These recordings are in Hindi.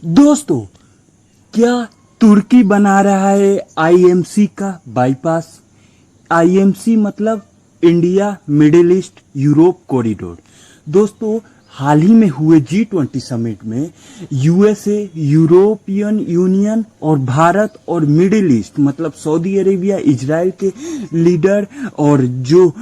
दोस्तों, क्या तुर्की बना रहा है आईएमसी का बाईपास? आईएमसी मतलब India middle east Europe corridor. दोस्तों, हाल ही में हुए G20 समिट में यूएसए, यूरोपियन यूनियन और भारत और मिडिल ईस्ट मतलब सऊदी अरेबिया, इजराइल के लीडर और जो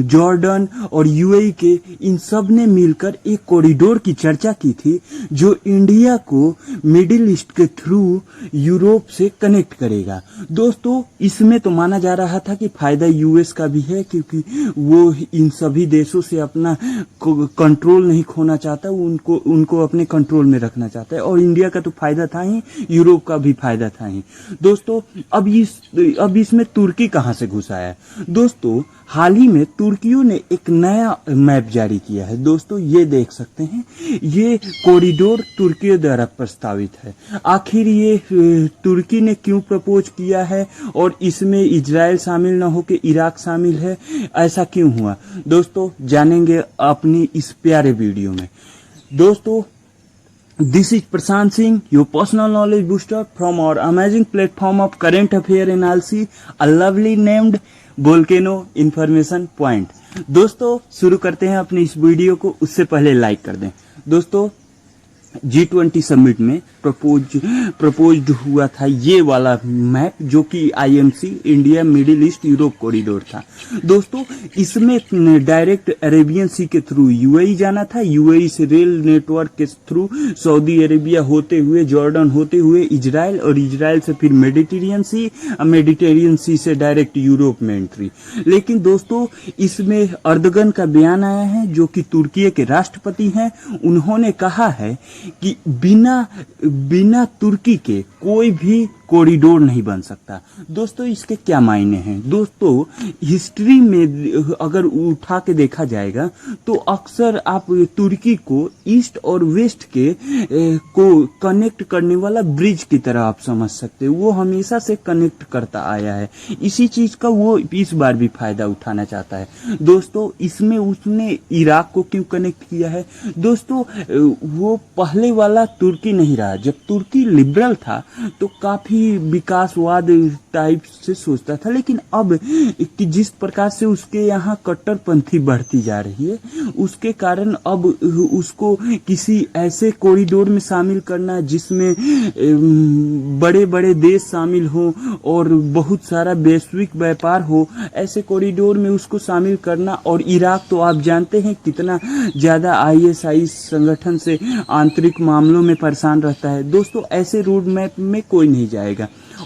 जॉर्डन और यूएई के, इन सब ने मिलकर एक कॉरिडोर की चर्चा की थी जो इंडिया को मिडिल ईस्ट के थ्रू यूरोप से कनेक्ट करेगा। दोस्तों, इसमें तो माना जा रहा था कि फायदा यूएस का भी है, क्योंकि वो इन सभी देशों से अपना कंट्रोल नहीं खोना चाहता, उनको अपने कंट्रोल में रखना चाहता है, और इंडिया का तो फायदा था ही, यूरोप का भी फायदा था ही। दोस्तों, अब इसमें तुर्की कहां से घुस आया? दोस्तों, हाल ही में तुर्कियों ने एक नया मैप जारी किया है। दोस्तों, ये देख सकते हैं, ये कॉरिडोर तुर्कियों द्वारा प्रस्तावित है। आखिर ये तुर्की ने क्यों प्रपोज किया है और इसमें इजराइल शामिल न होकर इराक शामिल है, ऐसा क्यों हुआ? दोस्तों, जानेंगे अपनी इस प्यारे वीडियो में। दोस्तों, this is Prashant Singh, your personal knowledge booster from our amazing platform of current affair analysis, a lovely named Volcano Information Point। दोस्तों, शुरू करते हैं अपनी इस वीडियो को, उससे पहले लाइक कर दें। दोस्तों, G20 समिट में प्रपोज्ड हुआ था ये वाला मैप, जो कि IMC India middle east Europe corridor था। दोस्तों, इसमें डायरेक्ट अरेबियन सी के थ्रू यूएई जाना था, यूएई से रेल नेटवर्क के थ्रू सऊदी अरेबिया होते हुए, जॉर्डन होते हुए इजराइल, और इजराइल से फिर मेडिटेरियन सी से डायरेक्ट यूरोप में एंट्री। लेकिन दोस्तों, इसमें अर्दगन का बयान आया है, जो कि तुर्की के राष्ट्रपति हैं। उन्होंने कहा है कि बिना तुर्की के कोई भी कॉरिडोर नहीं बन सकता। दोस्तों, इसके क्या मायने हैं? दोस्तों, हिस्ट्री में अगर उठा के देखा जाएगा तो अक्सर आप तुर्की को ईस्ट और वेस्ट के को कनेक्ट करने वाला ब्रिज की तरह आप समझ सकते हो। वो हमेशा से कनेक्ट करता आया है। इसी चीज का वो इस बार भी फायदा उठाना चाहता है। दोस्तों, इसमें उसने इराक को क्यों कनेक्ट किया है? दोस्तों, वो पहले वाला तुर्की नहीं रहा। जब तुर्की लिबरल था तो काफी विकासवाद टाइप से सोचता था, लेकिन अब कि जिस प्रकार से उसके यहाँ कट्टरपंथी बढ़ती जा रही है, उसके कारण अब उसको किसी ऐसे कॉरिडोर में शामिल करना जिसमें बड़े बड़े देश शामिल हो और बहुत सारा वैश्विक व्यापार हो, ऐसे कॉरिडोर में उसको शामिल करना। और इराक तो आप जानते हैं कितना ज्यादा आईएसआई संगठन से आंतरिक मामलों में परेशान रहता है। दोस्तों, ऐसे रोड मैप में कोई नहीं जाएगा।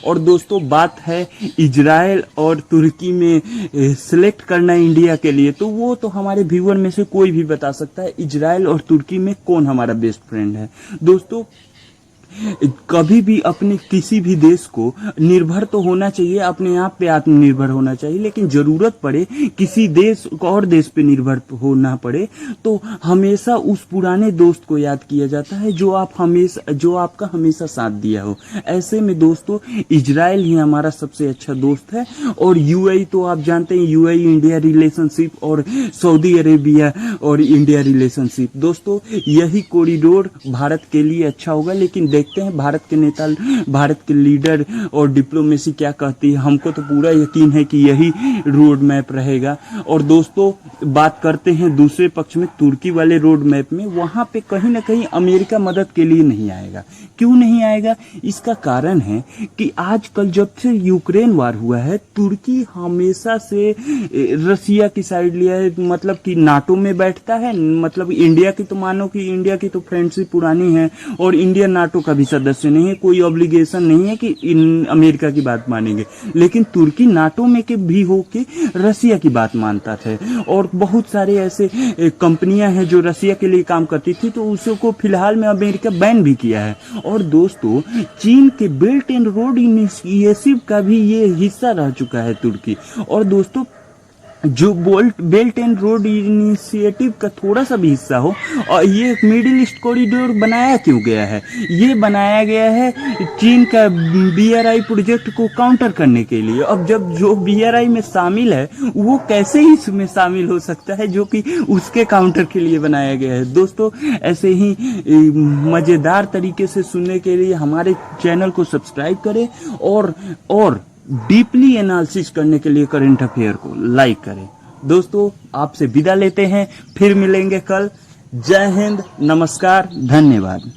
और दोस्तों, बात है इजराइल और तुर्की में सिलेक्ट करना इंडिया के लिए, तो वो तो हमारे व्यूअर में से कोई भी बता सकता है इजराइल और तुर्की में कौन हमारा बेस्ट फ्रेंड है। दोस्तों, कभी भी अपने किसी भी देश को निर्भर तो होना चाहिए, अपने आप पे आत्मनिर्भर होना चाहिए, लेकिन जरूरत पड़े किसी देश और देश पे निर्भर होना पड़े तो हमेशा उस पुराने दोस्त को याद किया जाता है जो आपका हमेशा साथ दिया हो। ऐसे में दोस्तों, इजराइल ही हमारा सबसे अच्छा दोस्त है। और यूएई तो आप जानते हैं, यूएई इंडिया रिलेशनशिप और सऊदी अरेबिया और इंडिया रिलेशनशिप। दोस्तों, यही कॉरिडोर भारत के लिए अच्छा होगा, लेकिन देखते हैं भारत के नेता, भारत के लीडर और डिप्लोमेसी क्या कहती है। हमको तो पूरा यकीन है कि यही रोड मैप रहेगा। और दोस्तों, बात करते हैं दूसरे पक्ष में तुर्की वाले रोड मैप में। वहां पे कहीं ना कहीं अमेरिका मदद के लिए नहीं आएगा। क्यों नहीं आएगा? इसका कारण है कि आजकल जब से यूक्रेन वार हुआ है, तुर्की हमेशा से रसिया की साइड लिया है, मतलब कि नाटो में बैठता है। मतलब इंडिया की तो मानो कि इंडिया की तो फ्रेंडशिप पुरानी है और इंडिया नाटो का भी सदस्य नहीं है, कोई ऑब्लिगेशन नहीं है कि इन अमेरिका की बात मानेंगे। लेकिन तुर्की नाटो में के भी होके रसिया की बात मानता था। और बहुत सारे ऐसे कंपनियां हैं जो रसिया के लिए काम करती थी, तो उसको फिलहाल में अमेरिका बैन भी किया है। और दोस्तों, चीन के बेल्ट एंड रोड इनिशिएटिव का भी ये हिस्सा रह चुका है तुर्की। और दोस्तों, जो बेल्ट एंड रोड इनिशिएटिव का थोड़ा सा भी हिस्सा हो। और ये मिडिल ईस्ट कॉरिडोर बनाया क्यों गया है? ये बनाया गया है चीन का BRI प्रोजेक्ट को काउंटर करने के लिए। अब जब जो BRI में शामिल है वो कैसे ही इसमें शामिल हो सकता है जो कि उसके काउंटर के लिए बनाया गया है। दोस्तों, ऐसे ही मजेदार तरीके से सुनने के लिए हमारे चैनल को सब्सक्राइब करें और डीपली एनालिसिस करने के लिए करंट अफेयर को लाइक करें। दोस्तों, आपसे विदा लेते हैं, फिर मिलेंगे कल। जय हिंद, नमस्कार, धन्यवाद।